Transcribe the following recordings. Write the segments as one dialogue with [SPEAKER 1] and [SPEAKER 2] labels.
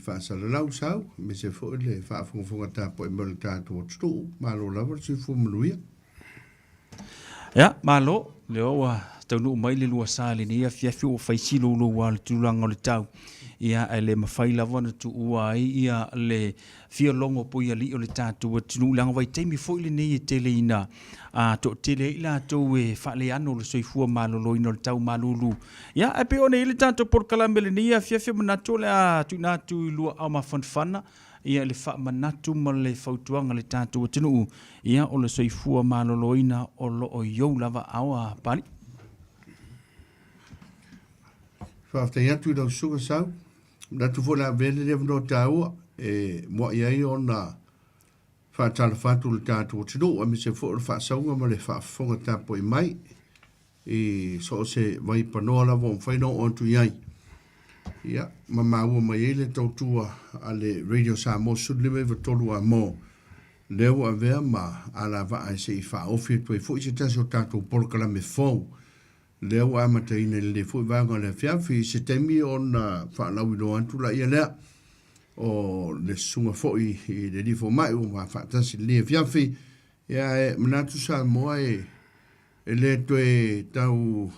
[SPEAKER 1] whaasalalau sau, me se fo le whaafunga tāpo e mele tātou atu, malo lava Soifua Maloloina.
[SPEAKER 2] Ya, malo, leo wa taunu mai le lua sale ni ia fiafi o faisilo lo wa le tulanga le tau. Ia ele mawhai lava na tu ua ia le fia longo po ia li o le tātou atu langa vai teimi fo ile nei e tele ina. To tele ila to e whale ano le Soifua Maloloina o le tau malulu. Ia, e pe one ile tātou por kalamele ni ia fiafi manato le a tu natu i lua au mafanfana. Ia le wha manatu ma le whautuanga le tātou atinu. Ia o le Soifua Maloloina o lo o iou lava awa pali.
[SPEAKER 1] Whaaftai atu i lau suga sau. Natu fo la vele le vno tāua. Mua iai o na whaatala whatu le tātou atinu. A mi se fo le whaasaunga ma le whaafonga tāpo i mai. So se vai panoa lava o mwhaino o antu iai. Ia, mamaua mai ele tautua a le Radio Samoa sudlime vatolu a mo. Leo a vea ma ala vaa se I whaofi tu e fui se tasi o tātou porkala me fau. Leo a mataina le fui vanga le fiafi se temi o na whaalau ino antu la ia lea. O le sunga foi I le lifo mai o ma whaatasi le fiafi. Ia e manatu Samoa e le toe tau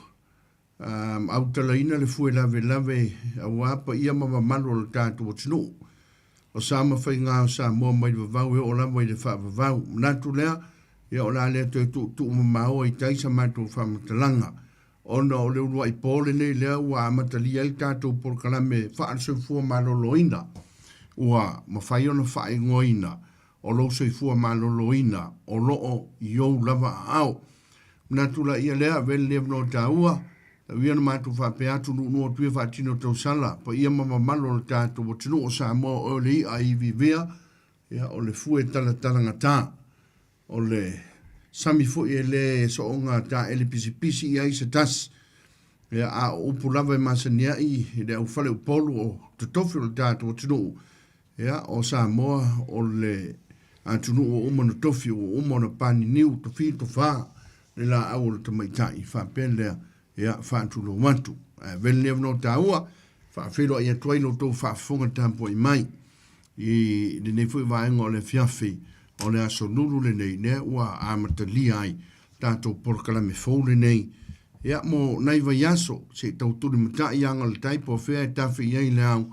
[SPEAKER 1] au talaina le fue lave au apa ia mama malo le tātou o tinu. O sama whai ngā o Samoa mai vavau e o la mai le wha vavau. Natu lea, ia o la lea toi tu mamao I taisa mātou whamatalanga. Ona o le urua I pōle nei lea ua amatalia I tātou porkalame wha Soifua Maloloina. Ua mawhai ona wha ingoina o lo Soifua Maloloina o loo iou lava au. Natu la ia lea vele lea vno tāua. Ia na mātou whapeatu no tue whaatino tau sala, pa ia mama malo le tātou o tino o Samoa o le I a iwi vea, ia o le fue talatanga tā, o le sami fui e le so o ngā tā ele pisi I a isa tas, ia a upu lava e masania I le au whale upolu o tutofi o le tātou o tino, ia o Samoa o le atunu o umana tofi o umana pani niu tofi to wha, le la au le tamaitai, whapelea, ia whaatulo matu. Vele leo no tāua, whaafelo ia tuailo tō whaafonga tāpo I mai. I le nei fui vaenga o le fiafi, o le aso nuru le nei, nea ua amatalia ai, tātou porkala me fau le nei. Ia mo naiva yaso, se tau tuli matai anga le taipo whea e tawhi iai le au,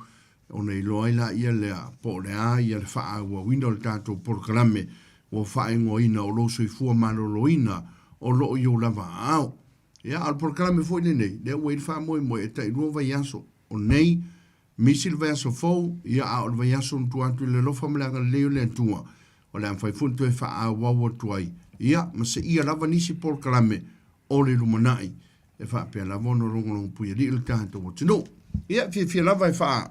[SPEAKER 1] o nei loa ila ia lea, po le a ia le wha ua wina le tātou porkala me, o whaengo ina o lo Soifua Maloloina, o lo iu lava au. Ia, al porkala me foi nei, le ua ilwha moe e tai rua vai aso. O nei, misil vai aso fau, ia a o vai aso ntu atu le lofa malanga leo le antua. O le amfai funtu e wha a wawa tuai. Ia, ma se ia lava nisi porkala me o le lumanai. E wha pia lava ono rongo puia li il tātou o tino. Ia, fia lava e wha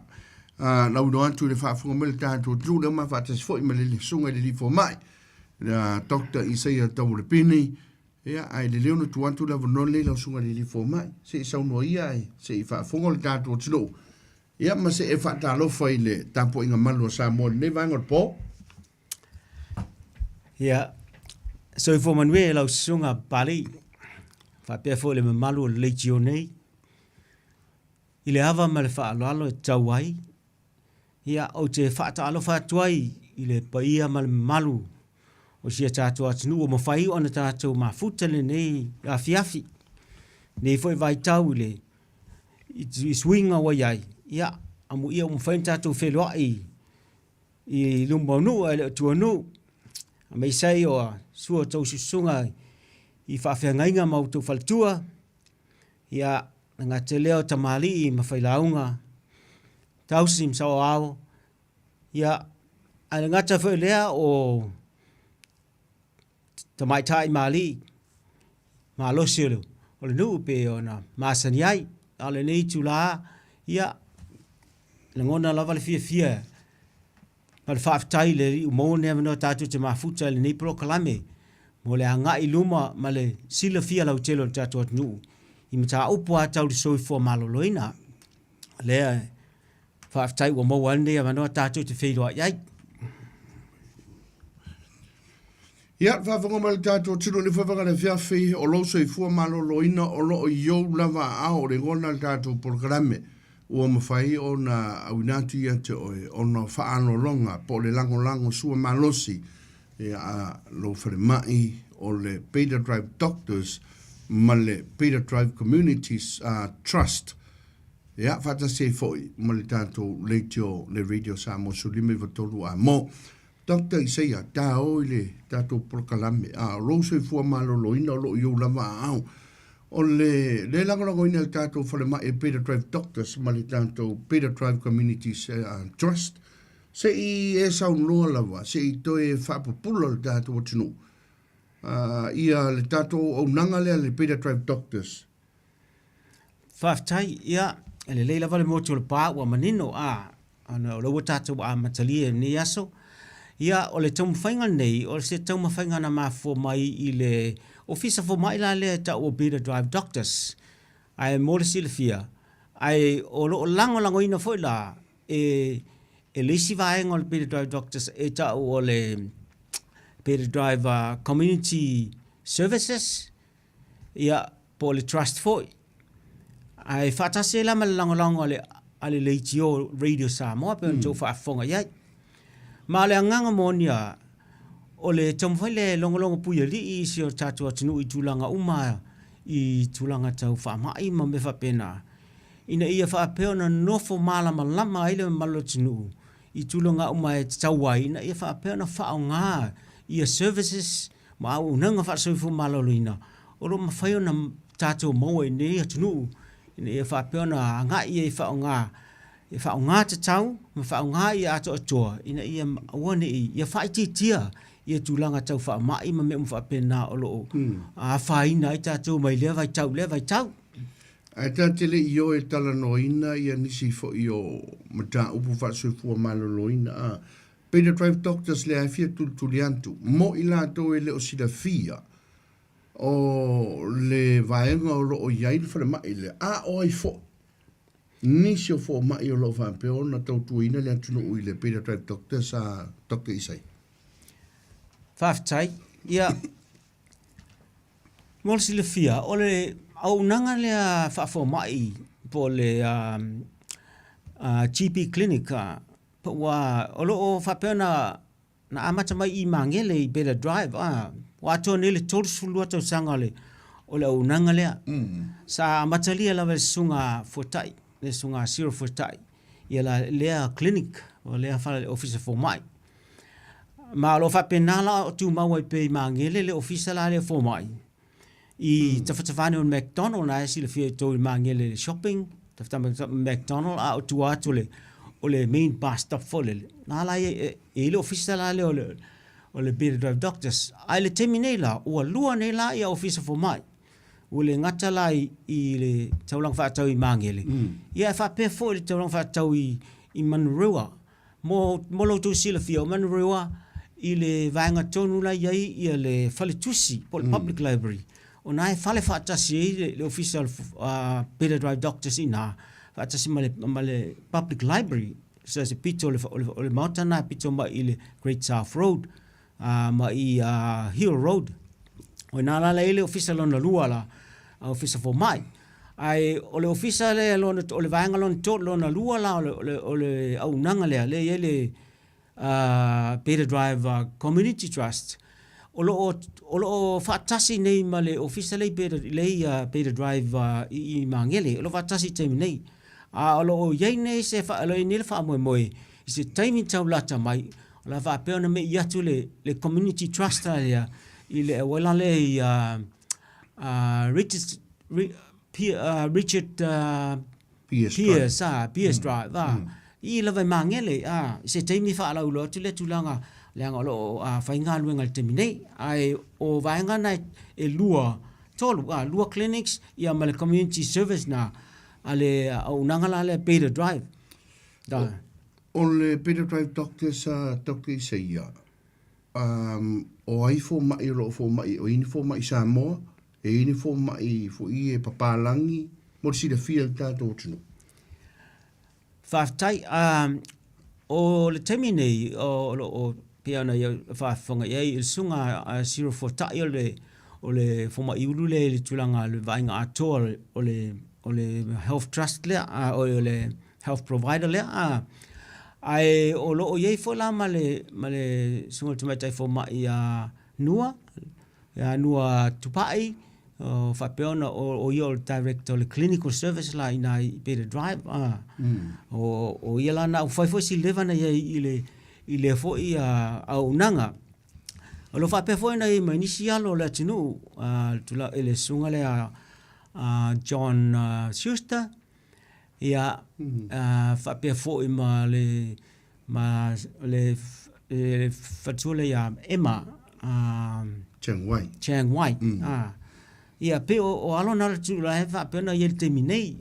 [SPEAKER 1] launo atu le wha funga me le tātou o tino, le ma wha tasi foi ma le sunga le lifo mai. Le Dr. Isaia Taualapini, ia ai le leona tuantu la vonole le la sunga le lifo mai se sa no ia se fa fongo le tato tlo ia ma se e fa talo foi le tapo inga malo sa mo le vanga po
[SPEAKER 3] ia Soifua Manuel la sunga Papalii fa pe fo le malo le gione ile ava ma le fa lo tawai ia o te fa talo fa tuai ile pa ia ma malo o sia tātou atinu o mawhai o na tātou mafuta le nei a fiafi. Nei foi vai tau le I swinga wa iai. Ia, amu ia o mawhai tātou whelua I lumbanu a le tuanu. A mei sei o sua tau susunga I whawhiangainga mau tau faltua. Ia, ngā te leo tamali I mawhai launga. Tausim sao ao. Ia, a ngata whai lea o tamai tai mali malosilo o le nu pe ona masani ai ale nei tula ia le ngona lava le fia mal fa tai le mo ne no tatu te mafuta le nei proclame mo le anga I luma ma le sila fia la utelo tatu nu I mata upo ata le Soifua Maloloina le fa tai wo mo wande ma no tatu te feilo ai
[SPEAKER 1] Ia, whawhanga mai tātou tino le whawhanga le whiawhi o lo Soifua Maloloina o lo iou lava ao le ngona le tātou porkarame. ua mawhai o na awinatu ia te oe, o na whaano longa, po le lango sua malosi, a lo whare mai o le Beta Drive Doctors, ma le Beta Drive Communities Trust. Ia, whata se foi, ma le tātou leitio le radio Samoa sulime vatolu a mo. Dr. Isaia, tā oi le tātou prokalame, Lou Soifua Maloloina O lo lava au. O le lango ina le tātou whare mai Beta Drive Doctors, ma le tātou Beta Drive Communities Trust. Se i saun loa lava, se i toe whapapula le tātou atinu. Ia le tātou au nanga lea le Beta Drive Doctors.
[SPEAKER 3] Whaftai, ia, le leila vale motu le pā ua manino ana o laua tātou matalia ni aso. Ia, o le taumawhainga nei, o se taumawhainga na mafo mai i le ofisa fo mai la le ta o Beta Drive Doctors. Ai mo le silafia. Ai o lango ina foi la e lesi vaenga o le Beta Drive Doctors e ta o le Beta Drive Community Services. Ia, po le trust foi. Ai whatase la ma lango ale leitio Radio Samoa pe on tau whaafonga iai. Ma le anganga monia o le tamwhai le longo puia li i si o tātua tinu I tūlanga uma I tūlanga tau whaamai ma me whapena. Ina ia whaapeo na nofo malama lama ile malo tinu I tūlanga uma e tawai. Ina ia whaapeo na whao ngā ia services ma au nanga whaasoifu Maloloina. Oro ma whaio na tātua maua I nei atinu. Ina ia whaapeo na ngā ia I whao ngā. E whao ngā te tau, ma whao ngā I ato atoa. Ina ia awane ia whaititia ia tūlanga tau wha mai ma me whapena o loo. A whaina I tātou mai lea vai tau.
[SPEAKER 1] Ai tātele I o e tala noina ia nisi fo I o mata upu Soifua Maloloina Beta Drive Doctors le afia tuliantu. Mo I lato e le o sila fia o le vaenga o loo iai le whare mai le o ai fo. Nisi o fo mai o lo whampeo na tau tuina le atunu ui le Beta Drive Doctors Dr. Isaia.
[SPEAKER 3] Whaftai, ia, ngolsi le fia, o le au nanga lea whaafo mai po le GP clinic, po wa, o lo o whapeo na amata mai I mangele I Beta Drive, wa ato nele tolu sulua tau sanga le, o le au nanga lea. Sa amata lia lawe sunga fotai. Le sunga zero fotai ia la lea clinic o lea fala le officer for mai ma lo fa penala o tu maua I pe mangele le officer la le for mai I tafatafane on McDonald na si le fie to I mangele shopping tafata McDonald o tu atu le o le main bus stop for le na la le officer la le o le Beta Drive Doctors ai le terminela o lua ne la ia officer for mai o le ngata lai I le taulang whaatau I mangele. Ia whape fo le taulang whaatau I Manurua. Mo lautu sila fia o Manurua I le vaenga tonu lai iai ia le whaletusi po le public library. O nai whale whaatasi le official Beta Drive Doctors ina whaatasi ma le public library. So se pito o le mautana pito ma I le Great South Road ma I Hill Road. O nā la le official on lua la official for mai ai o le official le o le vaenga lon to lona lua la o le au nanga le Beta Drive Community Trust o lo fatasi nei ma le official le Beta Drive I mangele o lo fatasi te nei o lo yei nei se fa lo ni le fa moe I se taimi tau lata mai o la va pe me yatu le Community Trust ya I le wala le Richard Pierce Drive I la vai mangele se taimi fa ala ulo tu le tulanga leanga lo fainga luenga le terminei ai o vaenga na e lua lua clinics ia ma le community service na ale au nangala le Beta Drive
[SPEAKER 1] o le Beta Drive Doctors Dr. Isaia o ai fo mai ro fo mai o ini fo mai Samoa e ini fo mai fo I Papalii mo si le fiel tato tunu
[SPEAKER 3] Whaftai o le terminei o piana ia whaafonga iai il sunga zero fotai o le fo mai ulu le tulanga le vainga atoa o le le health trust le o le health provider le ai o lo o ye fo la male sunga tu mai tai fo ma ia nua tupai fa peona o yo director le clinical service la ina better drive o ia la na fo si leva na ile fo ia au nanga o lo fa pe fo na i mai initial o la tinu tula ele sunga le John Schuster ia fa pe fo i ma le fatule ya Emma Chang White ia pe o alo na tu la fa pe na yel terminei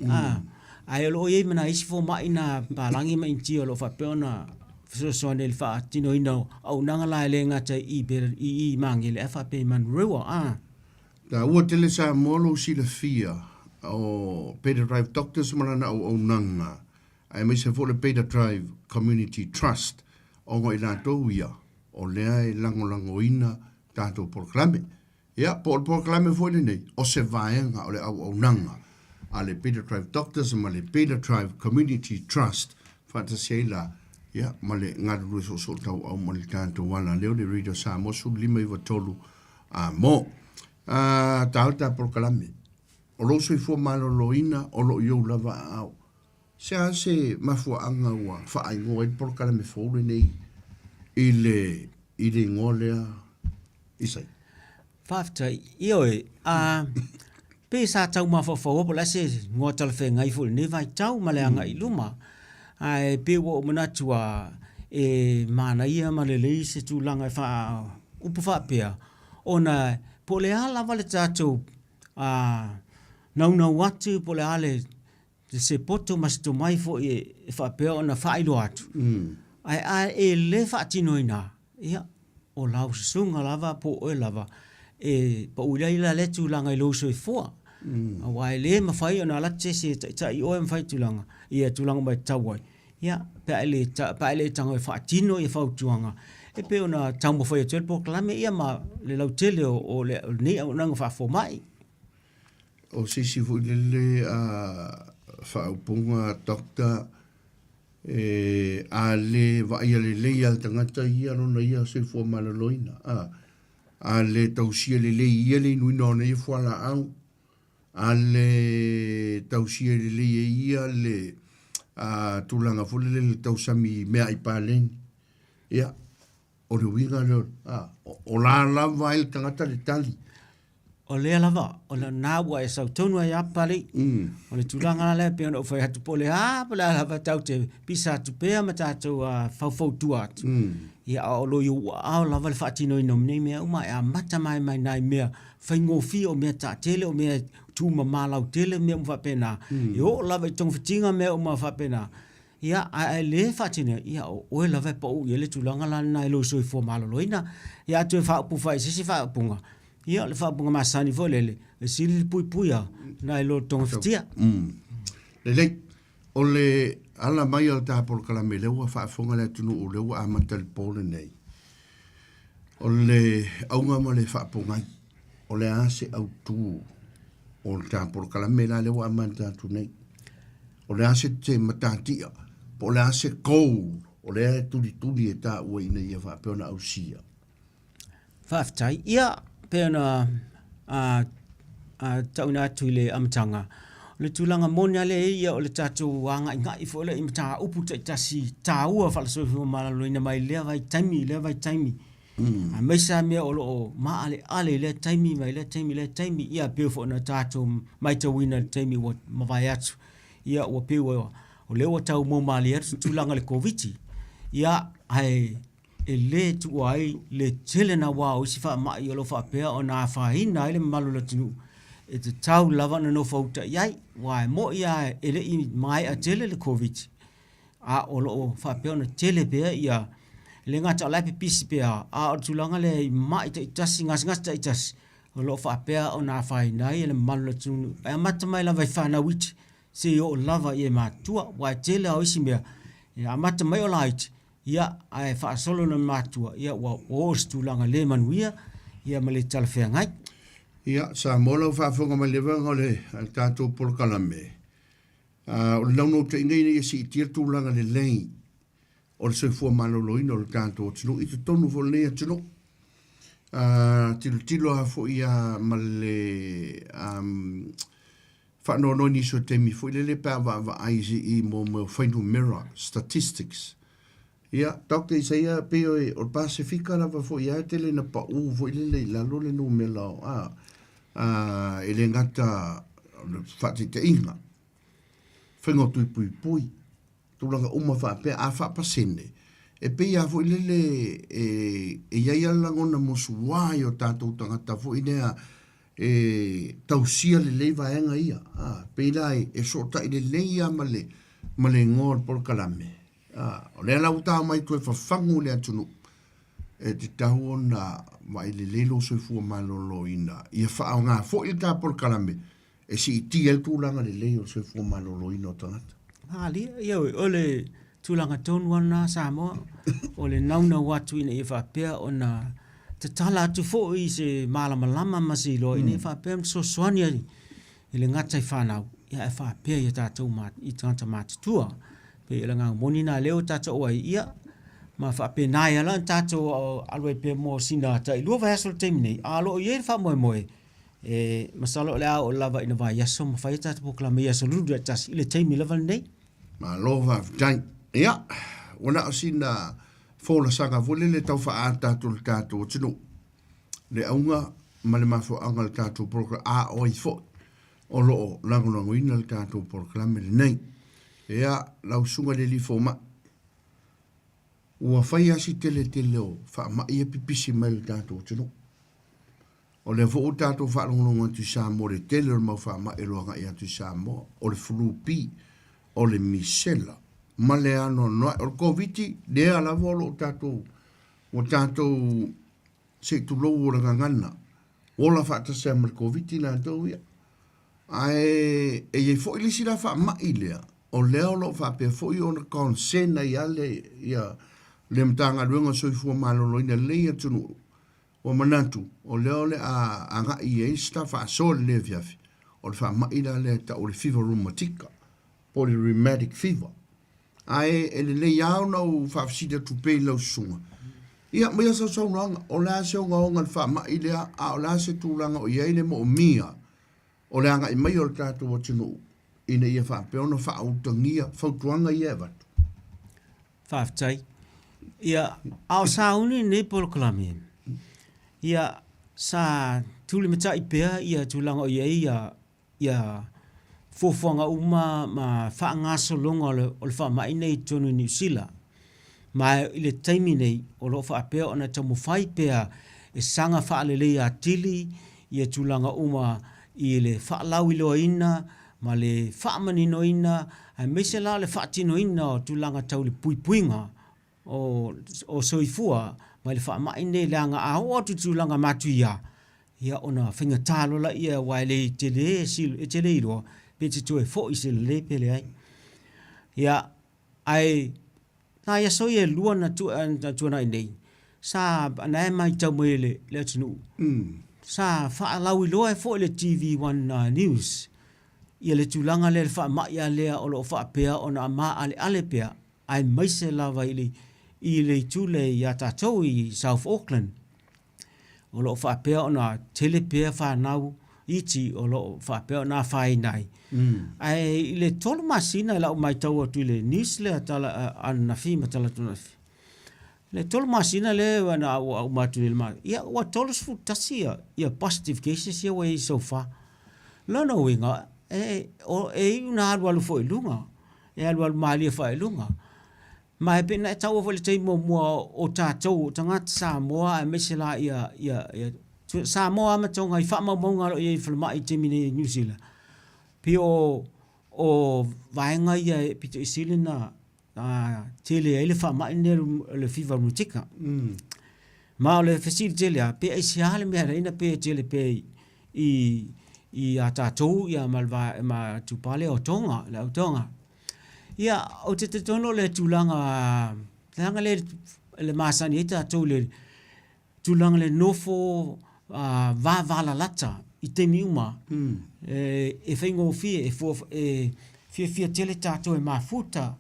[SPEAKER 3] ai lo ye mana isi fo mai na palangi mai ti lo fa pe na so nel fa tino ino au nanga la le nga tai i mangile fa pe man rewa
[SPEAKER 1] da ua tele sa molo si le fia o Peter Drive Doctors mana o nanga ai mai se fo le Peter Drive Community Trust o ngoi la toia o lea lango ina tato proclame ia por proclame foi nei o se vaenga o le au nanga ale Peter Drive Doctors ma le Peter Drive Community Trust fantasela ia ma le ngadu so tau au ma le tato wala leo le radio Samoa su lima i tolu mo ta proclame o Lou Soifua Maloloina O lo yo lava au se mafuanga ua whaingo e proclame foi nei ile ngolea Isaia
[SPEAKER 3] Fafta ioe pe sa tau ma fo po la se ngotal fe ngai fu ne vai tau ma le anga I luma ai pe wo mana tua mana ia ma le se tu langa fa upu fa pe ona po le ala vale tatu na watu po le ale se poto mas tu mai fo fa pe ona fa ilo atu ai le fa tinoina ia o lau sunga lava po o lava pa ulai la le tu langa I Lou Soifua wai le ma fai ona la se tai o em fai tu langa ia tu langa mai tawai ia pa le tanga fa tino e fa tuanga e pe ona tamo fai tu proclame ia ma le lau tele o le ni ona fa fo mai
[SPEAKER 1] o sisi fu le fa punga doctor ale vai le al tangata ia no ia Soifua Maloloina ale tausia le ia nui no nei fuala au ale tausia le ia le tulanga fule le tausami mea I palen ia o le winga le o la vai tangata le tali
[SPEAKER 3] o le lava o le nawa e sau tonu ai apali o le tulanga le pe o fai hatu pole pala lava tau te pisa tu pe ma tatu fau tuat ia o lo yo a lava le fatino ino nei me uma e mata mai nai me fai ngofi o me ta tele o me tu mama lau tele me fa pena yo lava tong fitinga me uma fa pena ia a le fatino ia o lava pa o le tulanga la nai Lou Soifua Maloloina ia tu fa pu fai sisi fa punga ia le fa bunga masani volele e sili pui na lo tong fitia
[SPEAKER 1] le o le ala mai o ta por kala me le wa fa fonga le tunu o le wa amatel pole nei o le aunga mo le fa punga o le ase au tu o ta por kala me la le wa amanta tu nei o le ase te matatia po le ase ko o le tuli e ta o ina ia fa pona au sia
[SPEAKER 3] faftai ia pena tauna tuile amtanga le tulanga monia le ia o le tatu wanga ngai fo le imta upu tasi taua fa Soifua Maloloina mai le vai taimi mai sa me o lo ma ale le taimi ia pe fo na tatu mai te wina taimi wo mavai atu ia o pe o le o tau mo mali tulanga le covid ia ai le tu ai le tele na wa o si fa ma yo lo fa pe ona fa hina ile malu le tu e te tau lava no fauta yai wa mo ia ele I mai a tele le covid o lo fa pe ona tele pe ia le ngata la pe pisi pe o tulanga le mai te tasi ngas te tas o lo fa pe ona fa hina ile malu le tu e mata mai lava fa na wit se yo lava ia ma tua wa tele o si me ia mata mai o light ia ai fa solo na matua ia wa ostu langa le manuia ia male talfengai
[SPEAKER 1] ia sa molo fa fonga male vanga le tato por kalame O le nauno te ingai nei si tia tūlanga le lei. O le Soifua Maloloina o le tātou tino. I te tonu fo lea tino. Tilo a fo ia ma le whanonoi ni so temi fo i le pā wa aisi i mo whainu mirror statistics. Ia, Dr. Isaia peo e o Pasifika lava fo ia te le na pa u fo i le lalo le no me lao. E le ngata whati te inga. Whengo tui pui pui. Tūlanga uma whape a whapasene. E pe ia fo i le e iai alangona mosu wai o tātou tangata fo i nea tausia le leiva enga ia. Pe lai e sota i le leia ma le ngor por kalame. O le ala uta mai koe whawhangu le atunu. E te tahu o na mai le Lou Soifua Maloloina. Ia whaau ngā fo i tā por kalame. E si i ti el tūlanga le Lou Soifua Maloloina o tangata.
[SPEAKER 3] Ia o le tūlanga tonu ana Samoa. O le nauna watu ina i whapea o na te tala atu fo i se malamalama masi lo ina i whapea so soania i le ngatai whanau. Ia e whapea i tātou i tangata mātutua. Pe ila ngā moni nā leo tātou ai ia, ma whape nai ala tātou alwai pe mō sina ta i lua vai aso le teimi nei, alo o iei wha moe moe, masalo o le au o lava ina vai aso, ma whai tātou pokla me aso lulu e tas i le teimi lava nei.
[SPEAKER 1] Ma lo va vtain, ia, wana o sina fōla sanga vole le tau wha a tātou le tātou tino, le aunga ma le mafo anga le tātou pokla a oi fo, o loo langonangoina le tātou pokla me le nei. Ea, lau sunga le li fōma. Ua whai asi tele o wha ma ia pipisi mai le tātou tino. O le fo o tātou wha longononga tu Samoa le tele o mau wha ma e loanga ia tu Samoa. O le Fulupi, o le Misela. Ma le ano noa, o le Koviti, lea la volo o tātou se tu lou o le ngangana. O la wha tasea ma le Koviti nā tau ia. Ai, e ye fo ilisi la wha ma i lea. O leo lo fa pe foi ona consena ia le mtanga luenga Soifua Maloloina le tunu o manatu o leo le a nga i sta fa so le viafi o fa ma ila le ta o le fever rheumatica o le rheumatic fever ai le ia no fa sida tu pe lo sunga ia me so so long o la so nga fa ma ila a o la se tu langa o ia le mo mia o le nga i mai o tatu o tunu ina ia whape ona whautangia, whautuanga ia e watu.
[SPEAKER 3] Whaftai. Ia, ao sauni ne polokalame. Ia, sa tuli mata i pea, ia tūlanga o ia fofuanga uma ma whaangaso longa o le wha nei tonu New Zealand. Ma i le taimi nei, o lo whapea ona tamu whai pea e sanga whaalelei a tili, ia tūlanga uma i le whaalau i loa ina, ma le whaamanino ina, ai meise la le whaatino ina o tūlanga tau le puipuinga o Soifua, ma le whaamaine le anga a o atu tūlanga matu ia. Ia ona whinga tālo la ia wai le tele e tele iroa, pe te tue fo i se le pele ai. Ia, ai, na ia so ia lua na tuana i nei, sa na e mai tau moe le atinu. Sa whaalau i loa e fo le TV1 News, ia le tūlanga le wha maia lea o lo wha pea o na ma ale pea ai maise lava i le tūle i a tātou i South Auckland o lo wha pea o na tele pea wha nau iti o lo wha pea o na whai nai ai i le tolu masina i lau mai tau atu i le news le atala ana fi matala tuna fi le tolu masina le wana au matu i le mai ia ua tolu sfu tasi ia positive cases ia wei so far lona winga una alu foi lunga alu mali foi lunga mai pe na tau foi te mo o tātou tangata Samoa e mesela ia Samoa ma tonga i fa ma monga lo i filma i te mini New Zealand pe o vaenga ia pito isilina tele ele fa ma le fever mutika ma le facility le pe ai siale me ina pe tele pe i a tātou ia malva ma tupale o tonga le o tonga ia o te tono le tūlanga le masani e tātou le tūlanga le nofo wala lata i te miuma e whaingo fie fia tele tato e mafuta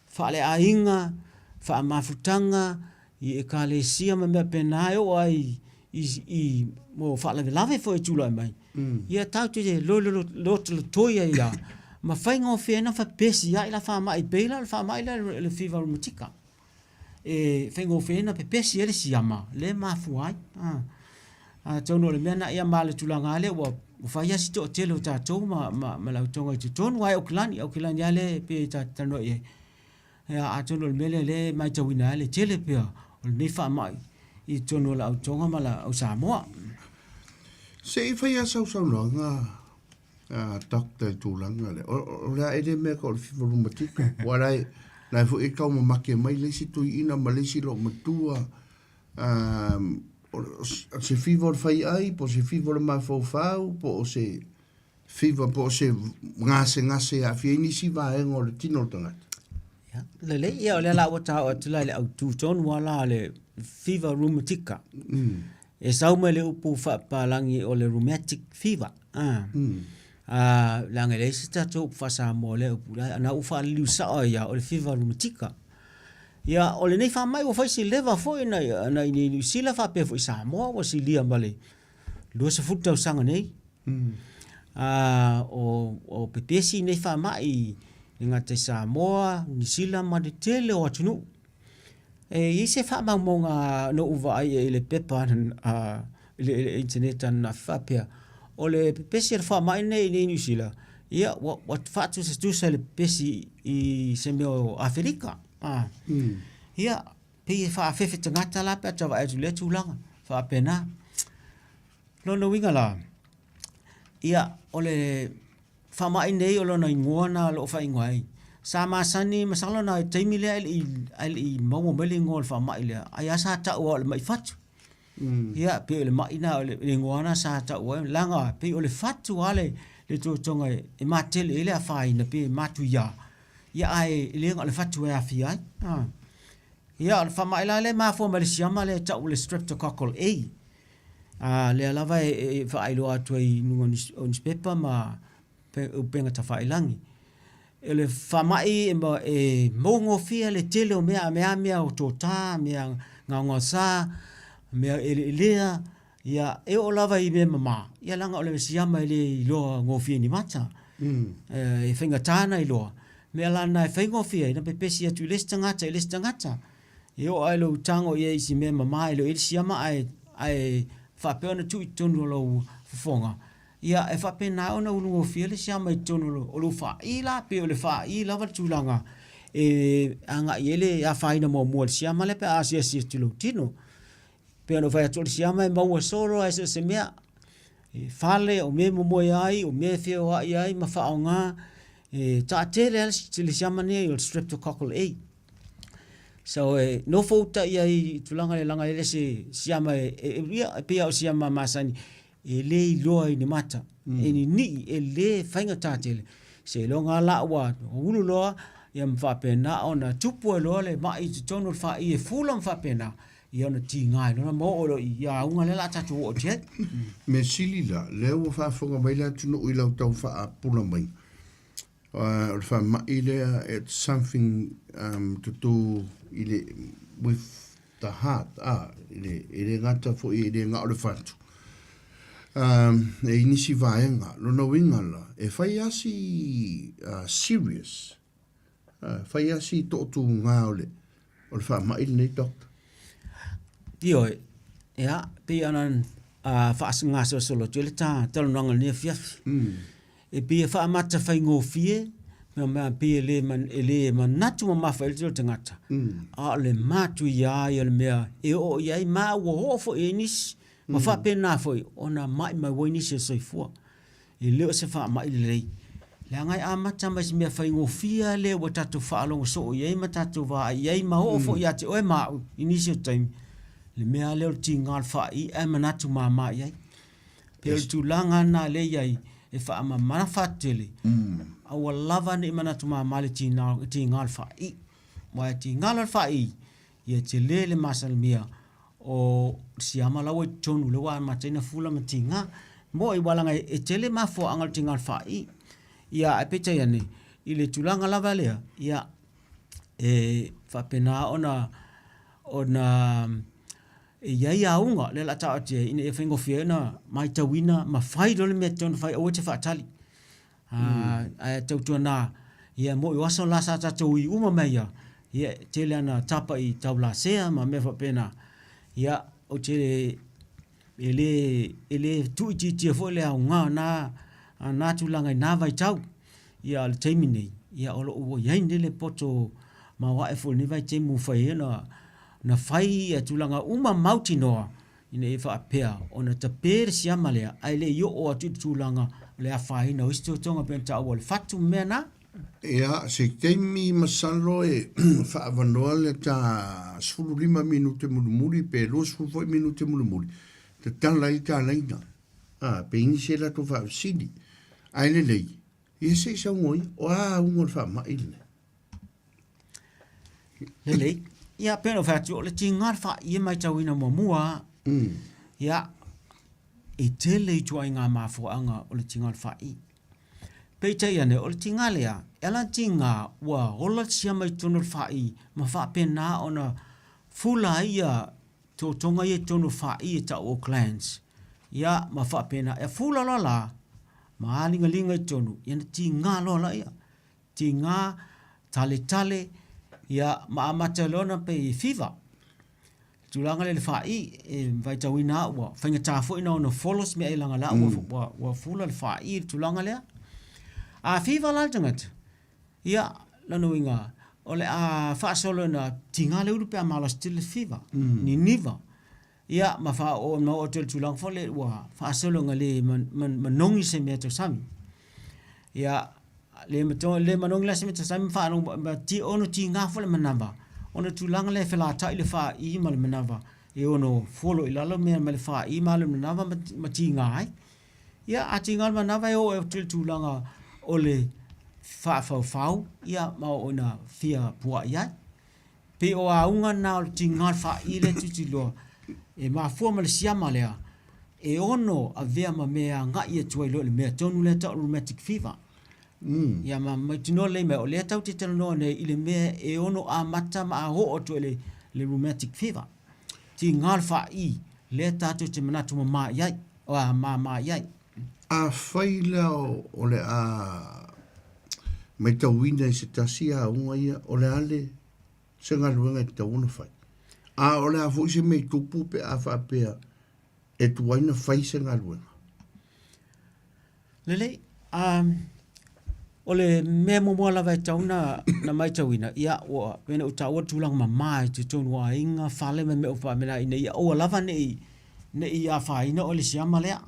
[SPEAKER 3] fa le ainga fa mafutanga i ekalesia ma me penayo ai i mo fa le lave fo e tula mai ia tau te lo toia ia ma fainga fe na fa pesi ia la fa mai bela fa mai le fiva mutika e fainga fe na pesi ele siama le mafuai tono le mena ia male tulanga le wa fa ia si to telo tato ma la tonga i tonu ai oklani ale pe tano e ya atono le mele le mai tawina le tele pe o le fa mai i tono la tonga mala o Samoa
[SPEAKER 1] se fa ia sau longa doctor tulanga le o la ede me ko le fiva rumatika warai na fu e ka mo make mai le si tu ina malesi lo matua se fiva fai ai po se fiva ma fau po se fiva po se ngase a fieni si va en o le tino tanga
[SPEAKER 3] le ia le la wata o tula le tu ton wala le fever rheumatica e saume le upu fa palangi o le rheumatic fever langa le sta to fa sa mo le upu na ufa liu sa ia o le fever rheumatica ia o le nei fa mai o fa si leva fo na ni sila fa pe fo sa mo o si lia male lo se futa sanga nei o pepesi nei fa mai nga te Samoa, ni sila ma de tele o atunu. I se fa monga no uva ai le pepa le internet na fapia. O le pesi fa mai nei ni sila. Ia what fatu se tu se le pesi i se meo Afrika. Ia pe fa fefe tangata la pe tava e le tulanga fa pena. No winga la. Ia ole fa mai nei o lona ingona lo fa ingwai sa ma sani masalo na taimi le ai mo meli ngol fa mai le ai sa ta o le mai fatu ia pe le mai na le ingona sa ta o langa pe o le fatu ale le to tonga e matel ele fa ina pe matu ia ai le ngol fatu e afi ai ia fa mai la le ma fo Malaysia ma le ta o le streptococcal A le lava e fa ai lo atu i nungoni newspaper ma penga ta failangi ele famai e mongo fia le tele o mea o tota mea ngangasa mea elea ia e o lava i me mama ia langa o le siama ile lo ngofia ni mata e fenga tana i lo mea lana e fenga fia ina pepesi atu le stangata e o ai lo tango ia isi me mama ile siama ai fa pena tu tonu lo fonga ia e fa pena ona ulu fia le sia mai tonu o lu fa ila pe o le fa ila va tulanga e anga yele ya fa ina mo sia male pe asia si tulo tino pe no fa tu sia mai mo solo ai se mea e fale o me mo ai o me fe o ai ma fa nga e ta tere le sia mane o streptococcal so no fouta ia i tulanga le langa le se sia mai ia pe o sia ma masani ele loa ni mata ni ele fainga tatele se longa la wa ulu loa ia mfa pena ona tupu loa le mai tonu fa i fulam fa pena ia ona tinga no mo o ia unga le la tatu o jet
[SPEAKER 1] me silila le o fa fonga mai la tunu i la tau fa pula mai fa mai le it's something to do ile with the heart ile ngata fo ile nga o le fatu e inisi vaenga lona winga la e fai asi serious fai asi totu nga ole o le fa mai nei doctor
[SPEAKER 3] dio ya pe anan fa nga so solo tele ta telo nanga ne fiaf e pe fa mata fai ngo fie me pe ele man natu ma fa el tangata a le matu ya le mea e o ya ma wo fo inis ma fa pena foi ona mai wini se soifua e leo se fa mai le ngai amata mai me fa ngofia le wa tatu fa longo so ye ma tatu va ye ma o fo ya te o ma initial time le me le tingal fa I amanatu mama ye pe tu langa na le ye e fa ma mafatele a lava ni manatu mama le tingal fa I wa tingal fa I ye te le masal mia o siama la we tonu le wa matena fula matinga mo I walanga e tele ma fo angal tingal fa I ia apeta ya ne i le tulanga lava lea, ia whapena ona iai aunga le la tau te ina e whaingo whiana mai tawina ma whai role mea tonu whai o te whaatali. Ai tautua nā, ia mo i waso la sa tatou i uma mea ia tele ana tapa i taula sea ma me whapena ia o te ele tuititia fo le au ngā nā tulanga i nā vai tau ia le teimi nei ia olo ua iai nele poto ma wae fo ni vai teimu whai na whai ia tulanga uma mauti noa ina e whaapea o na tapere siama lea ai le io o atu tulanga le a whai na uisto tonga penta au le fatu mea na
[SPEAKER 1] Ia, se teimi masalo e whaavanoa le ta 15 minute mulumuli pe 2 minute mulumuli. Te tala i tā leina. Pe ingi se la to whaavasini. Ai le lei. Ia se sa ngoi, o ungo le whaamaile.
[SPEAKER 3] Le lei. Ia pēno whaatu o le ti ngar wha ia mai tauina mua. Ia, e tele i tua i ngā mafuanga o le ti ngar wha i. Peitai ane, o le tinga lea, ela tinga ua hola sia mai tonu whai, ma whapena ona fula ia tō tonga ia tonu whai e ta o clans. Ia, ma whapena, e fula la, ma alinga linga i tonu, ia tinga lola ia. Tinga, tale, ia ma amata lona pe i fiva. Tulanga le whai, e vai tawina ua, whainga tāfo ina ona follows mea ilanga la, ua fula le whai, tulanga lea. A fiva la jangat. Ia lano inga ole a fa solo na tinga le urupe amala still fiva. Ni niva. Ia ma fa o no hotel tulang fole wa fa solo ngale manongi se me to sami. Ia le manongi la se me to sami fa no ti ono tinga fole manamba. Ono tulang le fela ta ile fa I mal manava. E ono folo ilalo me mal fa I mal manava ma tinga ai. Ia a tinga manava e o hotel tulanga ole whafau ia ma ona fia pua ia. Pe o aunga na o tingar wha ile tutilo e ma fua ma le siama lea e ono a vea ma mea nga ia tua ilo le mea tonu le ta rheumatic fever. Ia ma tino le mea o le tau te tano ne ile mea e ono a mata ma a ho o tu le rheumatic fever. Tingar wha I le tatu te manatu ma iai o a ma iai.
[SPEAKER 1] A whaila o le a mai tauina I se tasi a unga ia o le ale se ngā ruenga I tauna whai. A o le a fwoi se mei tupu pe a whaapea e tuaina whai se ngā ruenga.
[SPEAKER 3] Lele, o le mea momoa lawa e tauna na mai tauina ia o pena o taua tulang ma mai te tonu a inga whale me me o whamena ina ia o lava ne I a whaina o le siama lea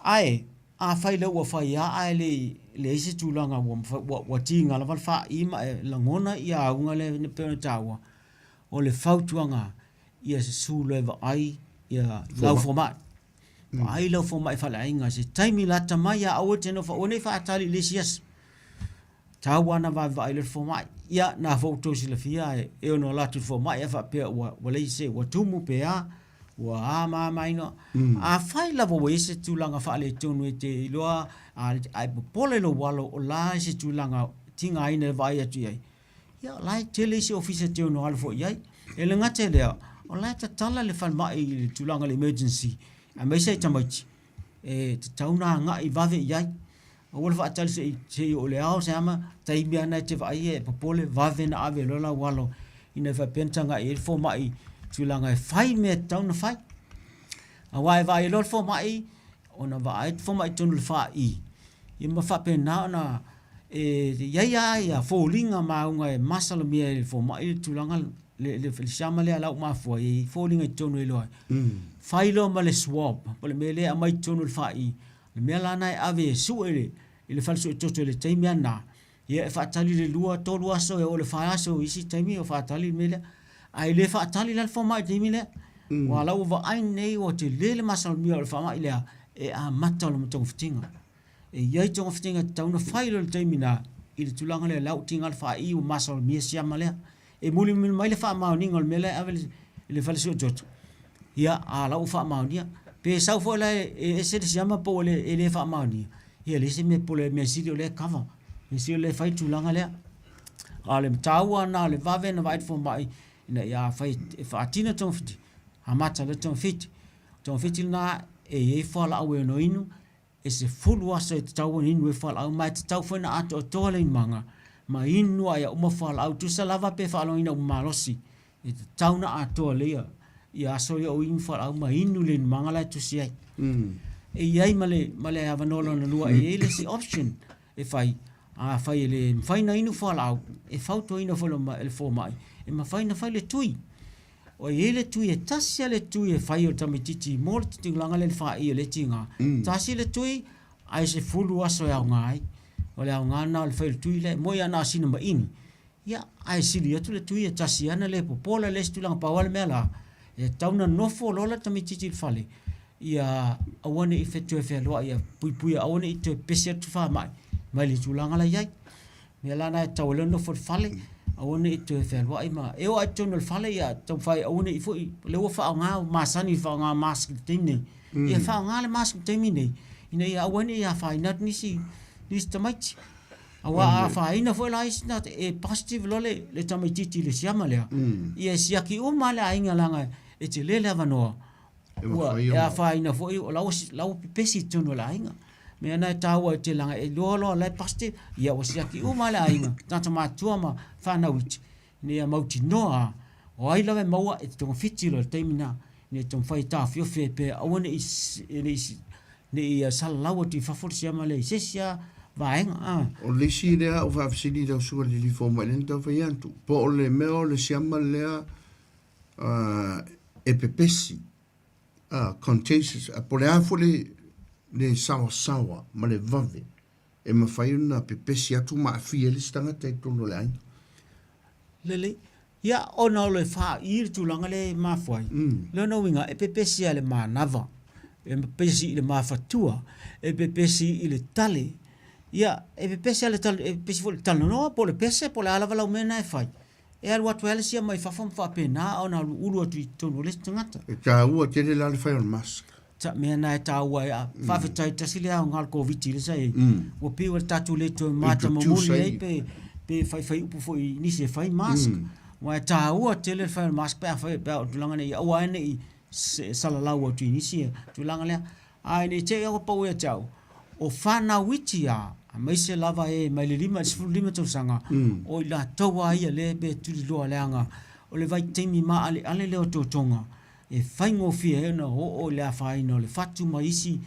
[SPEAKER 3] ai a whaile ua whai a ai le ise tūlanga wa tinga la wha ima e langona I a unga le pēna tāua o le whautuanga ia se sūlewa ai ia lau formai. Ai lau formai whale ainga se taimi lata mai a awa tēnā wha one wha atali le sias. Tāwana vai le formai. Ia nā whautou sila fia e ono latu formai e wha pēa wa leise wa tumu pēa wa maina a fai lava wa ese tulanga fale tonu e te iloa ai pole lo walo o la ese tulanga tinga ina vai atu iai ia lai tele ese ofisa te ono alfo iai e le ngate lea o lai ta tala le fal mai le tulanga le emergency a mai sei tamaiti e te tauna nga I vave iai o wala fa atali se o le ao se ama taimi ana te vai e pole vave na ave lola walo ina fa pentanga e fo mai tulanga e fai me tauna fai. A wai vai lor fo mai, ona vai fo mai tonu le fai. I ma fa pe na ona e ia fo linga maunga e masala mia e fo mai tulanga le felisiama le ala ma fo e fo linga tonu e loa. Fai lo ma le swab, pole me le a mai tonu le fai. Le mea lana e ave su e le falso e toto le taimi ana. Ia e fa tali le lua tolu aso e o le fa aso isi taimi o fa tali me le ai le fa tali la fo mai timi le wala o va ai nei o te le masal mi o fa mai le e a mata lo mtong ftinga e ia tong ftinga tauna failo le timi na I le tulanga le lau tinga le fa I o masal mi sia male e muli mai le fa ma ninga le mele ave le fa le tot ia a lau fa ma nia pe sau fo le e se sia ma po le fa ma nia ia le se me po le me si le kava si le fai tulanga le ale taua na le vave na vai fo mai ina ia fai fa tina ton fiti amata le ton fiti na e fala au no inu e se fulu asa e taua inu e fala au mai tau foi na ato tole manga ma inu ai uma fala au tu sa lava pe fala ina umalosi e tau na ato le ia so yo inu fala au ma inu le manga la tu si ai e iai male avanolo na lua e le si option e fai le fai na inu fala au e fauto ina folo ma el fo mai e ma fai na fai le tui o ele tui e tasia le tui e fai o tamititi mor titi langa le fa i le tinga tasi le tui ai se fulu aso ya ngai o le nga na le fai le tui le mo ya na sina ma ini ya ai sili atu le tui e tasi ana le popola le stu langa pawal mela e tauna nofo lola tamititi fale ia awane i fetu e felo ia pui awane i te pese tu fa mai le tulanga la yai me la na tawle no for fale awane i te felo ai ma e o atu no fale ia tam fai awane i fo le o fa nga masani fa nga mask tini ia fa nga le mask tini nei ina ia awane ia fa ina nisi tamai awa fa ina fo la is not e positive lole le tamititi le siama le ia siaki o mala ainga langa e te le lava no ia fa ina fo lau pesi tuno la inga me na tawa te langa e lolo la paste ia o siaki o mala inga tata matua ma fa na wit ni a mauti noa o ai lava maua e to fiti lo temina ni to fai ta fio fe pe awone is ni sal lawa ti fa for sia male sesia vaenga
[SPEAKER 1] o le si le o fa fsini da su le fo ma le to fa yantu po le meo le sia male e pepesi contagious po le afole le sawa ma le vave e ma fai una pepesi atu ma fia le stanga te tono le aina
[SPEAKER 3] lele ya ona le fa ir tu langa le ma foi le no winga e pepesi le ma nava e pepesi le ma fatua e pepesi le tale ya e pepesi le tale e pepesi fo tale no po le pese po le ala vala mena e fai e al watu ele sia mai fa pena ona ulu atu tono le tangata
[SPEAKER 1] e ka ua te le la le fai on mask
[SPEAKER 3] ta me na ta wa ya fa fa tai ta sile a ngal covid le sai o pe o tatu le to mata mo muli pe fai upu fo ni se fai mask wa ta o te le fai mask pe fa tu langa ne wa ne sala la o tu ni si tu langa le ai ne te o pa o tau o fa na witia a mai se lava e mai le lima to sanga o la towa ia le be tu lo anga o le vai temi ma ale le o to tonga e fai ngo fie no o le fai no le fatu mai isi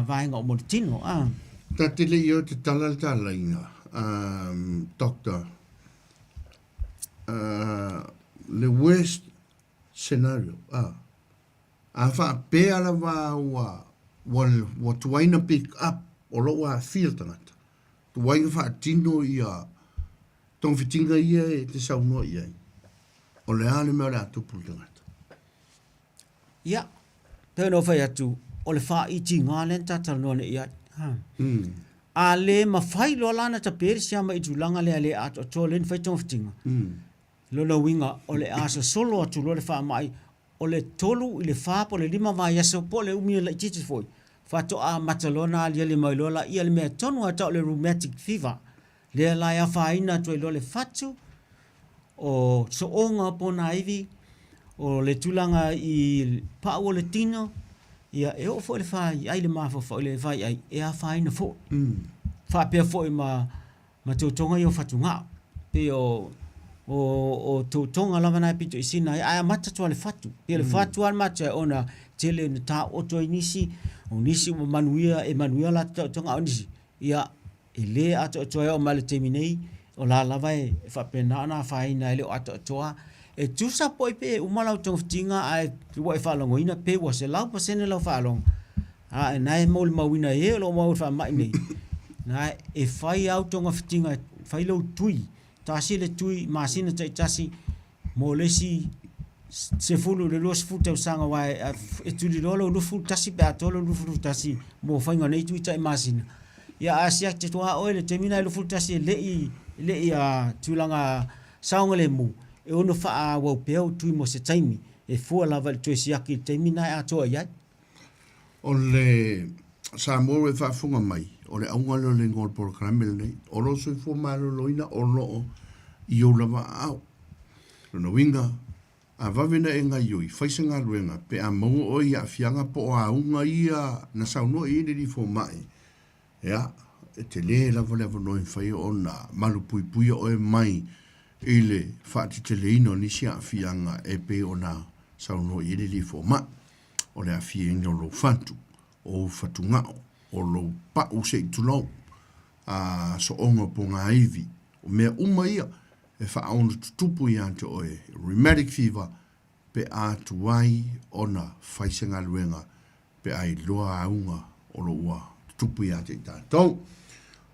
[SPEAKER 3] vai ngo mortino
[SPEAKER 1] ta te le yo te tala inga doctor le worst scenario a fa pe ala wa tuaina pick up o lo wa feel tangata tuaina fa tino ia tong fitinga ia e te sauno ia o le ale me la tupu tangata
[SPEAKER 3] ia te no fai atu o le fa iti ngalen tata no ne ia a le ma fai lo lana ta persia ma itu langa le ale ato to len fai tong fitinga lo no winga o le asa solo atu lo le fa mai o le tolu i le fa po le lima vai aso po le umi le titi foi fa to a matalona le le mai lola ia le me tonu ata le rheumatic fever le la ya fa ina to le fatu o so onga po na ivi o le tulanga i pa o le tino ia e o fo le fa ai le ma fo le vai ai e a fa ina fo fa pe fo ma to tonga yo fatunga pe o to tonga lava na pito isina ai mata to le fatu pe le fatu al mata ona tele na ta o to inisi o nisi mo manuia la tonga onisi ia ele ato to o mal terminei o la lava e fa pena na fa ina ele ato toa e tu sa poi pe o mala to tinga ai tu wa fa longo ina pe wa se la pa sene la fa long na e mo mawina e lo mo fa mai nei na e fai auto nga fitinga fai lo tui tasi le tui masina tasi mo le si se fulu le los futa sanga wa e tu di lolo lu fu tasi pe atolo lu fu tasi mo fai nga nei tui tai masina ya asia te toa o le termina lu fu tasi le ia tulanga saunga le mu e ono fa wa pe o tui mo se taimi e fu la val tu sia ki termina a to ya
[SPEAKER 1] o le Samoa fa funga mai o le aunga le ngol programa nei o Lou Soifua Maloloina O loo I o lava au no winga a vavena e ngai yoi whaisenga ruenga pe a mau o ia fianga po a unga ia na sauno I ni fo mai ya e te le lava lava no whai o na malu pui pui o e mai ile whaati te le ino ni sia fianga e pe o na sauno I ni fo mai o le a fienga lo fantu o fatu ngao o lo pa o se tulo a so onga po ngā iwi o mea uma ia e wha aona tutupu I ante o e rheumatic fever pe a tuai o na whaisenga luenga pe ai loa aunga o lo ua tutupu I ante I tātou.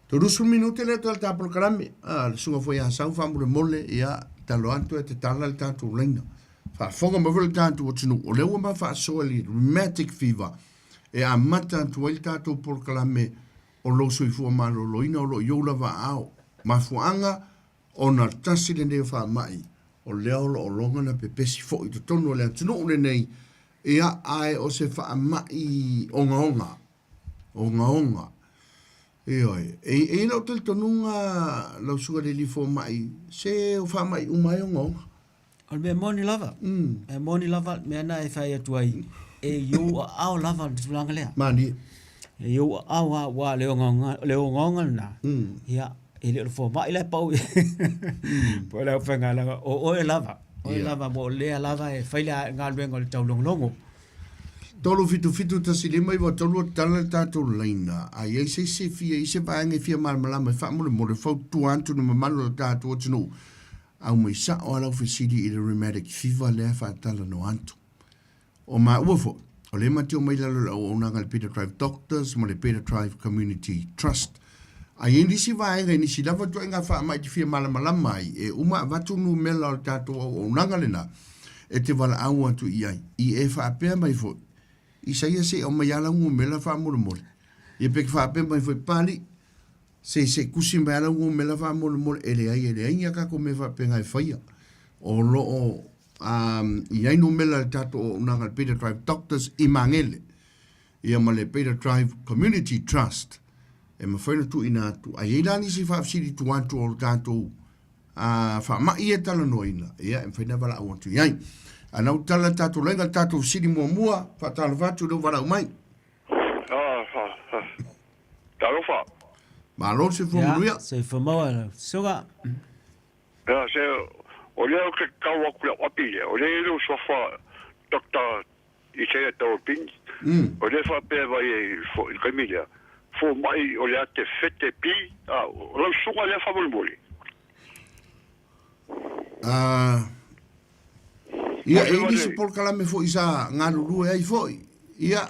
[SPEAKER 1] Te rusu minute le toa tā prokarame le sunga fo ia sau whamure mole ia talo antu e te tala le tātou leina. Wha whonga mawele tātou o tinu o leua ma wha soa li rheumatic fever e a mata tuai tātou prokarame o Lou Soifua Maloloina O lo ioula wa ao mafuanga o na tasi le neo wha mai o leo o longa na pepesi fo I to tonu o lea tino ule nei ia ai o se wha mai onga e lau tel tonunga lau suga le li fo mai se o wha mai umai onga
[SPEAKER 3] O me moni lava. E moni lava me ana e whai atuai e iu ao lava tulanga lea.
[SPEAKER 1] Mani.
[SPEAKER 3] E iu ao wa leo ngonga na. Ia e leo fo mai le pau. Po leo whenga lava o e lava. O e lava mo lea lava e whaile ngā luenga le tau longo.
[SPEAKER 1] Tolo fitu ta silima I wa tolo tala tātou leina. A iei se fia, I se vaenga fia malama, wha mole mole fau tuantu na mamalo tātou tino. Au mai sa o alau fesiri I le rheumatic fever lea wha tala no antu. O ma uafo, o le mati o mai lalo o unanga le Peter Drive Doctors, mo le Peter Drive Community Trust. A iei nisi vaenga, nisi lava tua inga wha mai te fia malama ai, e uma vatu nu mela o tātou o unanga le na, e te wala au atu I ai, I e wha apea mai fo. Isaia se o mai ala ngu mela wha mole. I peke wha apea mai fo pali, se kusi mai ala ngu mela wha mole, ele ai nia kako me wha apea ngai whaia. O loo, I ai nu mela tato o unanga le Peter Drive Doctors I mangele. Ia ma le Peter Drive Community Trust. E ma whaina tu ina atu. A iei lani si whaafsiri tu antu o tato. Wha mai e tala noina. Ia, e whaina wala au atu iai. Anau tala tato lenga tato siri mua, wha tala whatu leo wala umai.
[SPEAKER 4] Talo wha.
[SPEAKER 1] Malo se whumuria.
[SPEAKER 3] Se whamaua, suga.
[SPEAKER 4] Se, o leo ke kaua kula wapi e, o leo sofa Dr. Isaia Taualapini. O leo wha pēr vai e kaimilia. Fo mai o lea te fete pi, o lau sunga lea whamuli.
[SPEAKER 1] Ia e nisi por kalame fo isa ngā lulu e ai fo. Ia,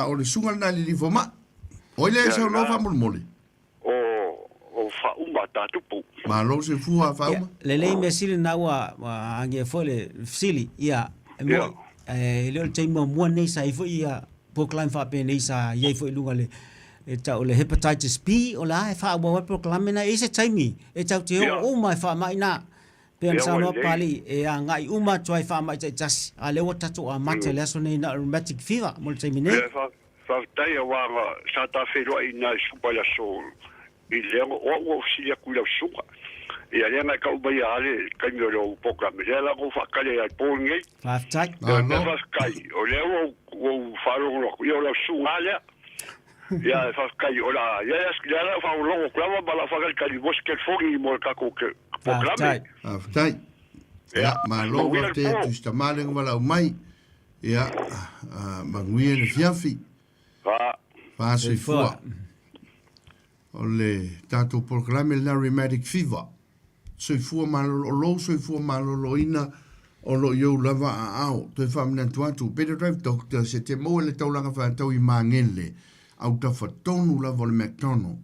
[SPEAKER 1] o le sunga na li fo ma. O ile sa no whamuli.
[SPEAKER 4] O wha uma tātupu.
[SPEAKER 1] Ma lo se fua whauma.
[SPEAKER 3] Le lei me sili na ua angia fo le sili, ia. E leo te mua nei sa i fo ia poklaim whape nei sa iei fo I lunga le e tau le hepatitis B o la e wha ua poklaim na e se taimi. E tau te o mai wha mai na. Pean Samoa Papalii e a ngai uma tuai wha mai tai tasi. A lewa tatu a mate le aso nei na rheumatic fever. Mo le taimi nei.
[SPEAKER 4] Whaftai a wanga sa ta whenua I nā supa la so I leanga o silia kui lau supa. I a leanga kau mai a ale kaimi o leo programe. Lea lango whakale a pōngei.
[SPEAKER 3] Whaftai.
[SPEAKER 4] Whafkai. O leo o wharongo I o lau sunga lea. Ia whafkai o la. Ia la whaolongo klawa mala whakali kari moskel fongi I mo kako ke programe.
[SPEAKER 1] Whaftai. Ia, ma lo wafte tu sta malenga wala umai. Ia, manguia le fiafi. Wha Soifua. O le tātou programe la rheumatic fever. Soifua Lou Soifua Maloloina O lo iou lava a au. Toi whamina tuatu. Peter Drive Doctor se te moe le taulanga whanatau I mangele. Au ta whatonu lava le McDonald.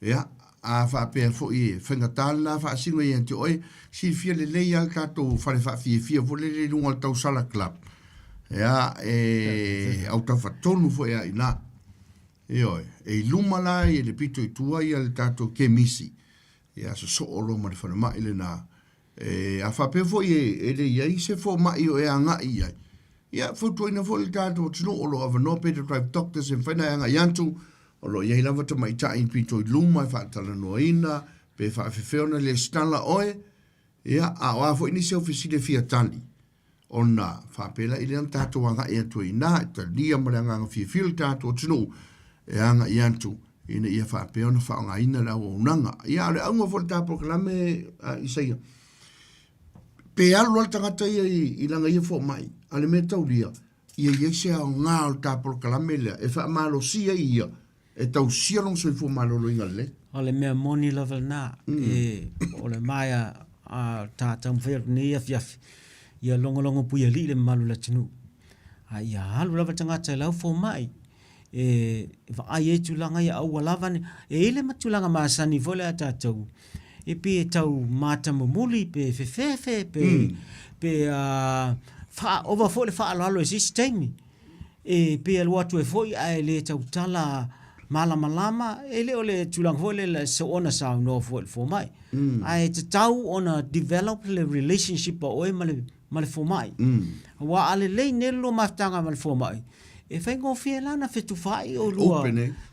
[SPEAKER 1] Ia, a whapea fo I whengatala whaasino I ante oe. Si fia le leia tātou whare whaafia fo le lunga tau sala club. Ia, au ta whatonu fo ia ina. Ioi, e luma lai e le pito I tua ia le tātou ke misi. Ia, so olo ma le whana mai le nā. A whape fo e le iai se fo mai o e anga iai. Ia, fo tuaina fo le tātou tino olo ava no Peter Drive Doctors en whaina anga iantu o lo iei lava ta mai ta in pito i luma fa tala noina pe fa fefeona le stala oe ia a wa fo ini se ofisile fia tali ona fa pela ile an tato anga e to ina ta lia malanga nga fi fil tato tunu e anga iantu ina ia fa peona fa nga ina la o nanga ia le anga fo ta proclame Isaia pe alu al tangata i langa ia fo mai ale me tau lia ia se a nga al ta proclame le e fa malo sia ia e tau sia long Soifua Maloloina le
[SPEAKER 3] ole mea moni level na ole maia a tata mfer ni afiaf ia longo puia li le malu la tinu ai halu lava tangata lau fo mai va ai tulanga ia au lava ni ile matulanga masani vole ata tau e pe tau mata mumuli pe fe pe fa over fo le fa lo sistemi e pe al watu e foi ai le tau tala malama ele ole tulang vole la so ona sa no fo mai ai te tau ona develop le relationship o e male fo mai wa ale le nelo mastanga male fo mai e fai go fiela na fetu fai o lua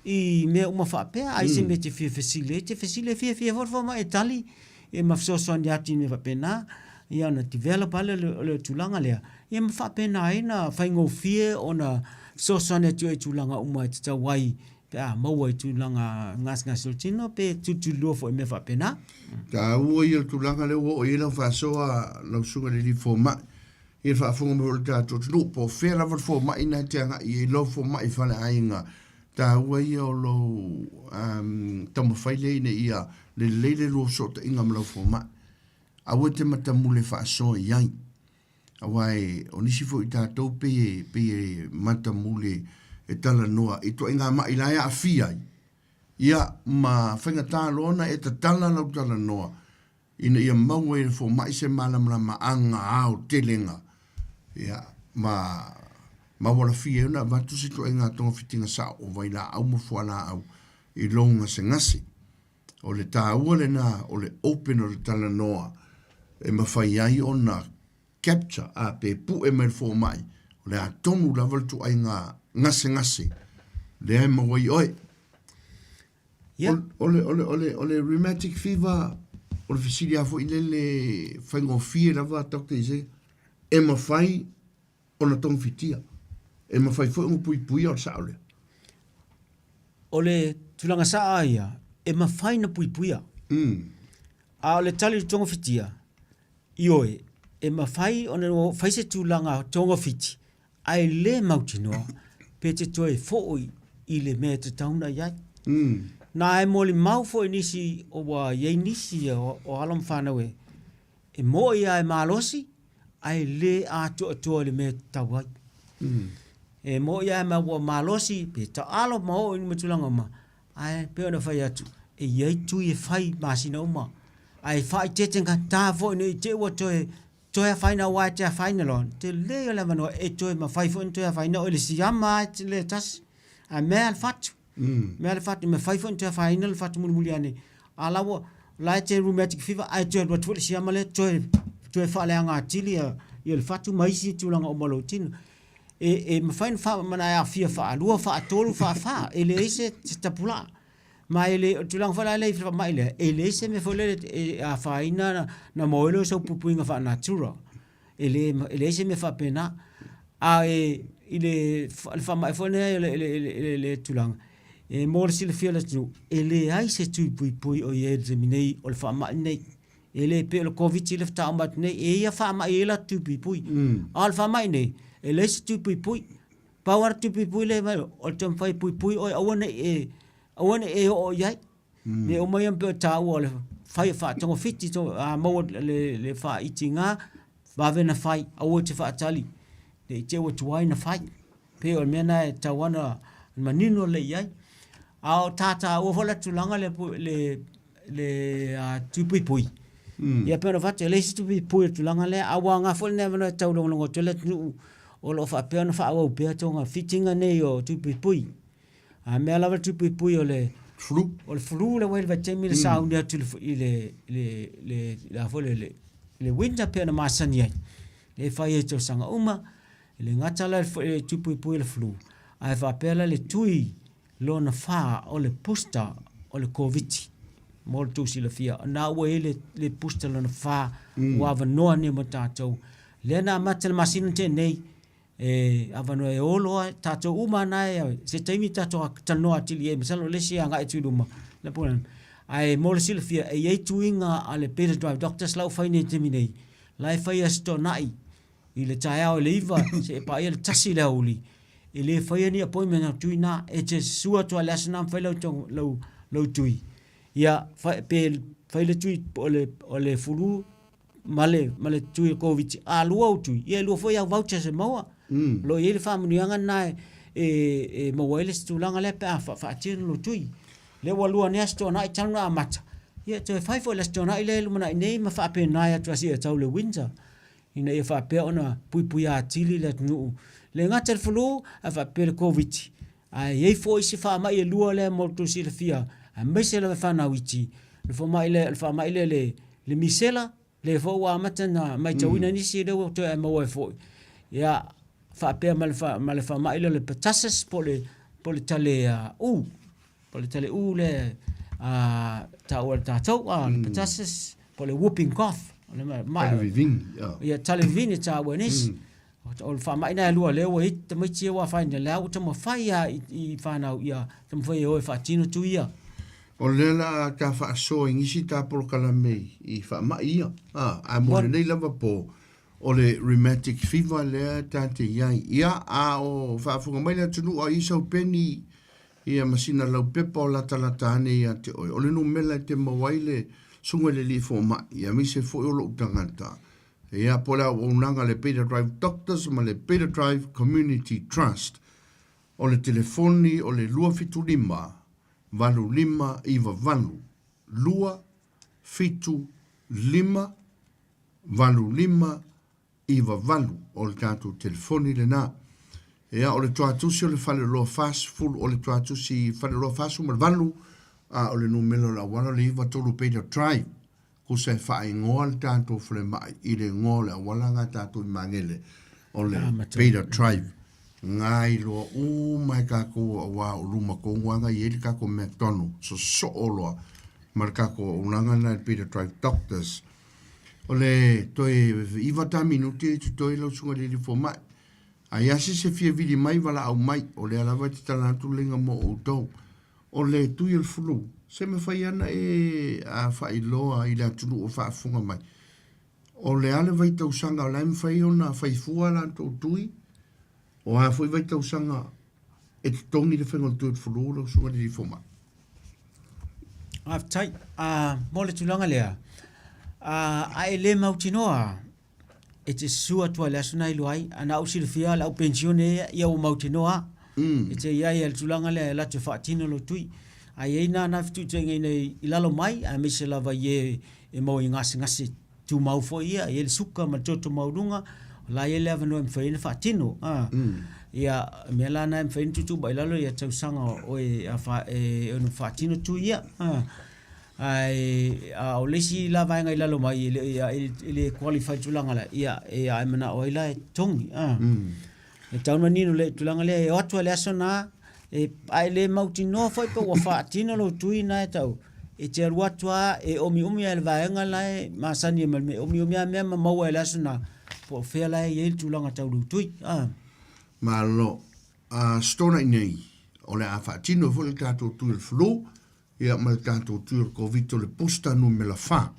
[SPEAKER 3] i me uma fa pe ai se mete facilite fie fo mai tali e mafso son yati me fa pena ia na develop ale le tulanga le e ma fa pena ina fai go fie ona so son e tulanga uma te wai ta maua tu langa ngas tino pe tu lo fo me fa pena
[SPEAKER 1] ta o ia tu langa le o ia fa so a lo suga le fo ma ia fa fo mo ta tu no po fe la fo ma ina te nga i lo fo ma i fa la ainga ta o ia lo tomo fai le ina ia le lo so ta inga mo fo ma a o te mata mule fa so ia awai onisi fo ita to pe mata mule e tala noa i to inga ma ila ya afia ia ma whenga tā lona e ta tala lau tala noa ina ia maua e fo mai se malamala ma anga au telenga ia ma wala fia una vatu si to inga tonga fitinga sa o vai la au mafuala au i longa se ngasi o le tā ua le na o le open o le tala noa e ma whai ai o na capture a pe pu e me fo mai o le a tonu laval tu ainga ngase le ai mawai oi ole rheumatic fever ole fisilia fo ile fango fie lava doctor ise e ma fai ona tong fitia e ma fai fo un pui o saule
[SPEAKER 3] ole tulanga sa ia e ma fai na pui a ole tali tong fitia ioe e ma fai ona fai se tulanga tong fiti ai le mautino pe te toi fo'i i le mea te tauna iai. Nā e moli mau fo'i nisi o wa iei nisi o alam whānawe. E mo ia e mālosi, ai le atua le mea te tau ai. E mo ia e mālosi, pe ta alo mao i matulanga ma, ai pe ona whai atu. E iei tui e whai māsina uma. Ai whai tetenga tā fo'i ni te ua toi a whaina wai te a whaina lon. Te leo le manoa e toi ma whai fo toi a whaina o le siyama te le tas. A mea al fatu. Mea al fatu. Me whai fo toi a whaina le fatu muli ane. A lawa, lai te rheumatic fever, ai toi wat le siyama le toi whale anga tili i le fatu maisi tūlanga o malo tino. E ma whaina wha mana a fia wha alua, wha atolu, wha e le eise te tapula. Ma ele tulang fala le fa mai le ele se me fole a faina na moelo so pupuinga fa natura ele se me fa pena a ile fa mai fole le tulang e mor sil fiela tu ele ai se tu pui o ye zeminei o fa mai nei ele pe le covid le fa mat nei e ya fa mai la tu pui al fa mai nei ele se tu pui power tu pui le o tem fai pui o awana awana e o yai me o mai ampe ta o le fai fa tongo fiti to a mo le fa itinga va vena fai o te fa tali le te o tuai na fai pe o mena e tawana manino le yai a tata o vola tulanga le a tupui ia pe no fa le tupui tulanga le a wanga fol ne no taulongo to le o lo fa pe no fa o pe tonga fitinga nei o tupui a me lava tupui o le flu le wel va temi le sound ya tu le la fole le winter pe na masani le fa ye to sanga uma le ngata la tupui le flu ai fa pela le tui lo na fa o le pusta o le COVID mo tu sila fia na we le pusta lo na fa wa va no ni mo tatou le na matel masina te nei ava no e olo tatou uma na se taimi tatou tano atili e misalo le sia nga tu luma le pon ai mo le sila fia e tuinga ale Peter Drive doctors lau fai nei te minei lai fai sto nai i le taia o le iva se pa ia le tasi le uli i le fai ni appointment na tuina e te sua to le asna fai lo tui ia fai le tui o le fulu male tui COVID a lua tui ia lua foi a voucher se maua lo ia le famunianga na e mawele stulanga le pa fa tino lo tui le walua ne sto na itanga amata ia te fai fo le sto na ile lumana nei ma fa pe na ia trasi e tau le winter ina ia fa pe ona pui a tili le nu le ngata le fulu a fa pe le COVID ai ei fo isi fa mai e lua le mo tu si le fia a mai se le fa na witi le fo mai le misela le fo wa mata na mai tawina ni si le to e mo fo ia fa pe mal fa mai le patases po le tale po le tale le tau patases po le whooping cough le mai ia tale vini ta wenis o fa mai na lua le o hit mai tia wa fa na la o tamo fa ia I fa na ia tamo fa o fa tino tu ia
[SPEAKER 1] o le la ka fa so ingisi ta por kala mei I fa mai ia a mo nei lava po o le rheumatic fever le ta te ia a o fa fu mai le tunu o iso peni ia masina lau pepa o la talatane ia te o le no mela te mawaile sunga le li fo ma ia mi se fo o lo tangata ia pola o nanga le Peter Drive Doctors ma le Peter Drive Community Trust o le telefoni o le lua fitu lima valu lima iwa valu lua fitu lima valu lima iwa valu o le tatu telefoni le na ia o le tuatusi o le fale loa fast full o le tuatusi fale loa fast ma le valu o le numelo la wala le iwa tolu Peter Drive ko se fa ingoa le tatu fle mai I le ngoa le wala nga tatu I mangele o le Peter Drive ngai loa mai kako wa o luma ko nganga I ele kako McDonald so o loa mar kako unanga na Peter Drive Doctors o le toi iwa ta minuti toi lo sunga le fo mai ai asi se fia vidi mai wala au mai o le alawa te talatu lenga mo o tau o le tui el fulu se me fai ana a fai loa I le atunu o faa funga mai o le ale vai tau sanga o laim fai ona fai fua la tau tui o a fai vai tau sanga e te tongi le whenga tui el fulu lo sunga le fo mai
[SPEAKER 3] tai mo le tulanga lea a ele mautinoa e te sua tua le asuna ilu ai ana usi le fia la pensione ia o mautinoa e te ia le tulanga le la te fatino lo tui ai e na fitu te ngai ilalo mai a me se lava ye e mo ngasi tu mau fo ia e le suka ma toto maurunga la ye le avano em faina fatino ia me la na em faina tu ba ilalo ia tau sanga o e afa e no fatino tu ia ai o lesi la vai ngai lalo mai ile qualified tulanga la ia e ai mana o ila tongi e tau manino le tulanga le e atu le asona e ai le mautino foi pe wa fatino lo tuina e tau e te ruatua e omi al vaenga la masani me omi me mau le asona po fe la e tulanga tau lu tui
[SPEAKER 1] malo stona nei o le a fatino vo le tato tu il flu ia mal tanto tur COVID le posta no me la fa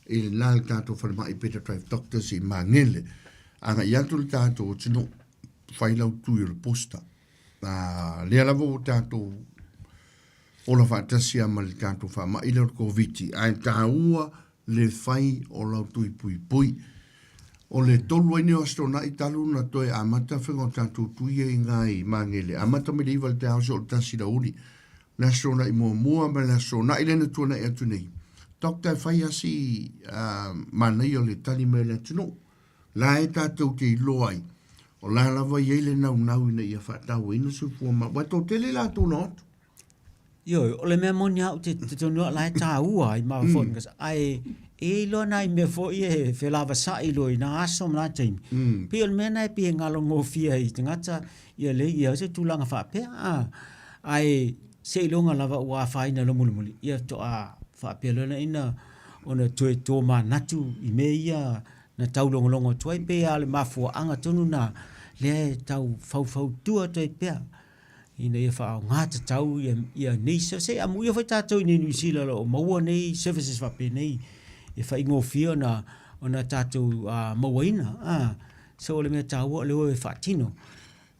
[SPEAKER 1] il nal tanto fa mai Peter Drive Doctors I mangele anga ia tu tanto tino fai la tu il posta le ala vo tanto o la fantasia mal tanto fa mai le COVID ai taua le fai o la tu pui o le tolu ine o stona italu na toe amata fengo tanto tu ye ngai mangele amata me liva te hausa o tasi da uli na sona I mua ma na sona I lena tuna e atu nei. Dokta fai asi mana I o le tali me le atu no. La e tātou te ilo ai. O la lava I ele nau ina I a whatau ina Soifua ma. Wato tele la tu not?
[SPEAKER 3] Yo, o le mea moni au te tonu la e tā ua I maa fon. Ai e ilo na I me fo I e whelava sa ilo I na aso mna taimi. Pio le mea na e pia ngalo ngō fia I te ngata I a le I a se tūlanga whapea. ai se longa lava ua faina lo muli ia to a fa pelona ina ona to ma natu I me ia na tau longo toi pe ale mafua anga tonu na le tau fau tua toi pe ina ia fa ngata tau ia nei se amu ia fa tau ni New Zealand lo maua nei services fa pe nei e fa ingo fio na ona tatu mawaina so le me tau le o fa tino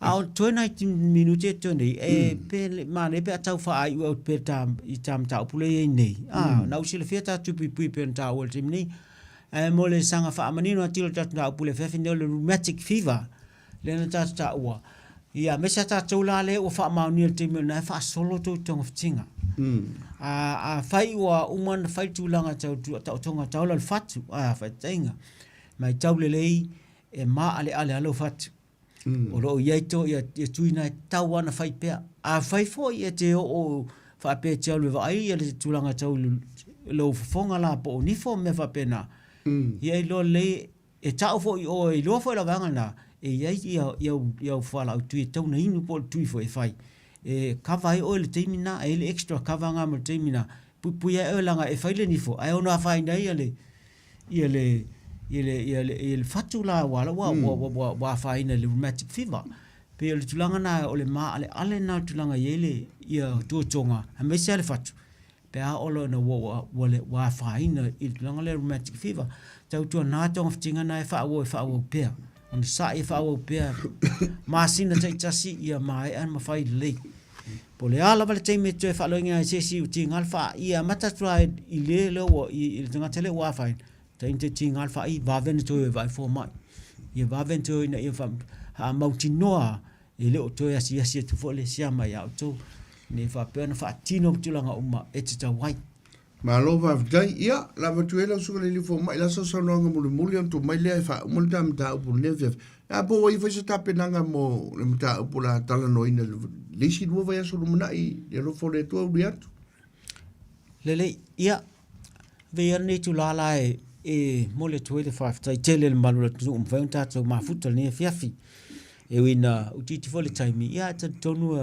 [SPEAKER 3] au 20 minute to nei pe mane pe tau fa ai o pe tam tau pule nei na usile fia tatu pui pe tau o tim nei mole sanga fa manino atilo tatu pule fe fin le rheumatic fever le na tatu ia me sa tatu la le o fa ma ni tim na fa solo to tong tinga fai wa uman fai tu langa tau tonga tau la fatu fa tinga mai tau le e ma ale alo fatu o ro ia to ia tuina tau ana fai pe fai fo ia te o fa pe te le vai ia le tulanga tau lo fonga la po ni fo me fa pena ia lo le e tau fo o i lo fo la vanga na e ia fa la tu tau na inu po tu fo e fai e kavai o le temina e le extra kavanga mo temina pu ia e langa e fai le ni fo ai ona fai na ia le il fatula wala wa faina le rheumatic fever pe le tulanga na ole ma ale na tulanga yele ia tutonga a me se le fatu pe a olo na wa faina il tulanga le rheumatic fever tau tu na tong tinga na fa wo pe on sa e fa wo pe ma sina tasi ia mai an ma fai le pole ala vale te me te fa lo ngai se si tinga alfa ia mata try ile lo il tunga tele wa faina te tinga alfa I va vento vai for mai ia va vento ina ia fam mautinoa ele o to ia tu fo le sia mai auto ne fa pena fa tino tulanga uma etita wai
[SPEAKER 1] ma lo va dai ia la vatuela su le for mai la so no ngam to mai le fa mo dam da u ne ve bo I fa sta penanga mo le mta u la tala no ina le si do vai so mona I lo fo le to riat
[SPEAKER 3] le ia ve ne tu la mole 25 tai tele le malula tu umfenta to mafuta ne fiafi e wina utiti fole time ia tonu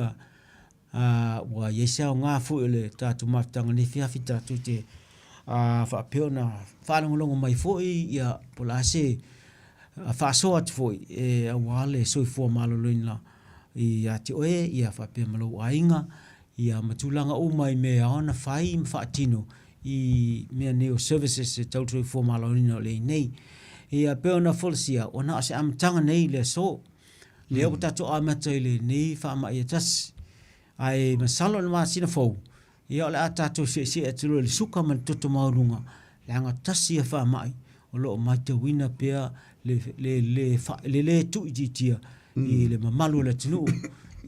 [SPEAKER 3] wa yesa nga fu le tatu mafutanga ne fiafi tatu te fa peona fa longo mai foi ia polase fa so at foi e wale Soifua Maloloina ia te oe ia fa pe malo ainga ia matulanga o mai me ona fai mfatino I mea neo services e tau Soifua Maloloina le nei. Ia peo na folsia, o na ase amtanga nei le so. Le au tato amata le nei whaama ia tas. Ai masalo na maa sina fau. Ia ole a tato se atilo le suka man toto maurunga. Le anga tasi a whaama ai. O loo mai te wina pea le tu ititia. I le mamalu le tinu.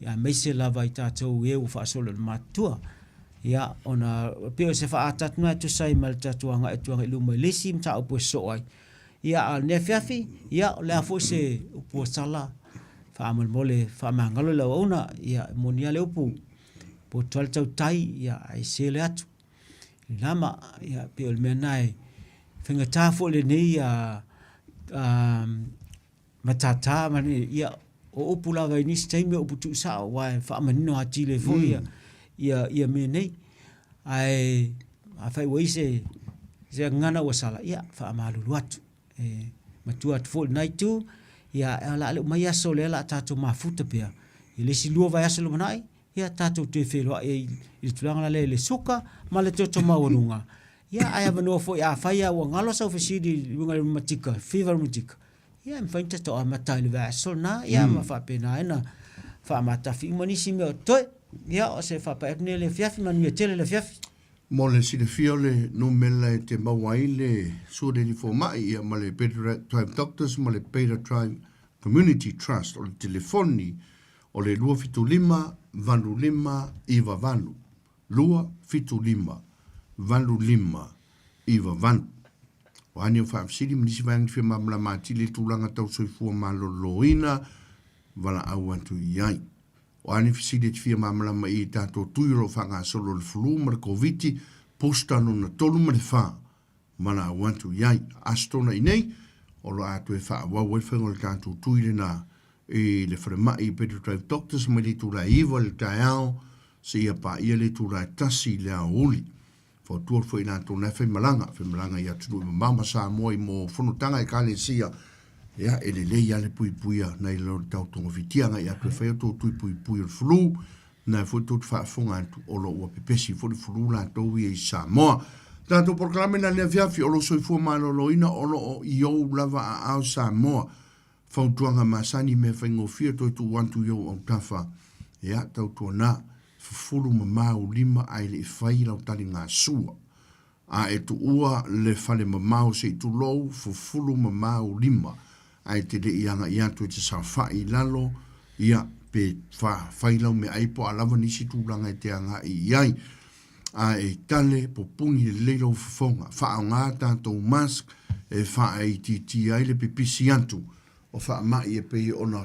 [SPEAKER 3] Ia meise lava I tato e u whaasolo le matua. Ia ona peo se fa atatuna tu sai mal tatuanga etuanga iluma lesi mta upo so ai ia ne fiafi ia le afo se upo sala fa amal mole fa mangalo la ona ia monia le upo po tau tai ia ai se le atu lama ia peo le menai finga tafo le nei ia matata mani ia o upo la vai ni stime upo tu sa wa fa manino atile fo ia me nei ai a fai weise se ngana o sala ia fa malulu atu matua at full night tu ia ala le mai aso le la tatu mafuta pea ile si lua vai aso lo nai ia tatu te felo il tulanga le suka ma le toto maurunga ia ai avano fo ia fai a ngalo sa ofisidi lunga matika fever matika ia mfainta to amata le vai aso na ia ma fa pena ina fa mata fi monisi me toi ia o se fa pa le fiafi manu tele le fiafi
[SPEAKER 1] mo le si le fiole no mela te mawaile su de fo mai ia ma le Peter Tribe Doctors ma le Peter Tribe Community Trust o le telefoni o le lua fitu lima vanu lima iva vanu lua fitu lima vanu lima iva vanu o ani o fa sili mnisi vangi fi mamla mati le tulanga tau Soifua Maloloina vala au antu iai o ani fisidi te fia mamala mai tato tuiro whanga solo le flu ma le koviti posta no na tolu ma le wha mana awantu iai astona inei o lo atu e wha wau e whengo le tato tuire na e le wharamai Peter Drive Doctors ma le tura iwa le tai au se ia pa ia le tu la tasi le auli fo tu fo ina tu na fe malanga ia tu mama Samoa mo fono tanga e kale sia ya ele le ia le pui puia na lo tau tongo fitianga ia pe fe to tu pui flu na fo tu fa fonga tu o lo o pepesi fo flu la to wi Samoa tanto proclame na le viafi o Lou Soifua Maloloina O io lava a Samoa fautuanga masani me whaingo fia toi tu wantu yo au tafa ya tau tuana fulu mamau lima ai le whai lau tali ngā sua a e tu ua le whale mamau se tu lou fulu mamau lima ai te de ianga iatu e te sa whai lalo ia pe whai lau me aipo alawa nisi tūlanga e te anga i ai a e tale po pungi le leilo fonga wha ngā tātou mask e wha ai ti ai le pipisi antu o wha mai e pei ona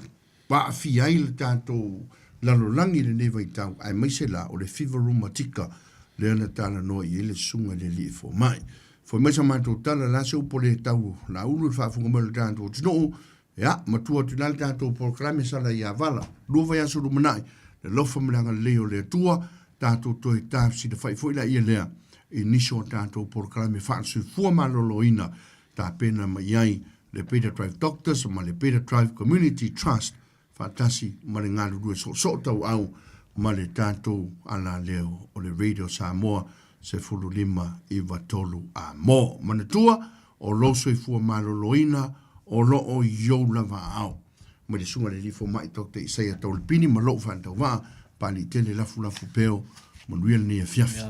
[SPEAKER 1] wa fi ai le tātou lalolangi le ne vai tau ai mai se la o le fever room tika le ana tala no i le sunga le li fo mai fo mai sa manto tala la se upo le tau la ulu fa funga mo le tātou tino ya matua tu nal tātou proclame sala ia vala luva ya suru manai le lofa mlanga leo le tua tātou toi tāpsi de fai foi la ia lea iniso tātou proclame fa Soifua Maloloina tā pena mai ai le Peter Drive Doctors ma le Peter Drive Community Trust fatasi ma le ngālu rua so tau au ma le tātou ala leo o le Radio Samoa se fulu lima i watolu a mo manatua o Lou Soifua Maloloina o lo o iou lava au ma le sunga le lifo mai Dr. Isaia Taualapini ma lo fantau waa pali tele Lafulafu peo manuia ni e fiafi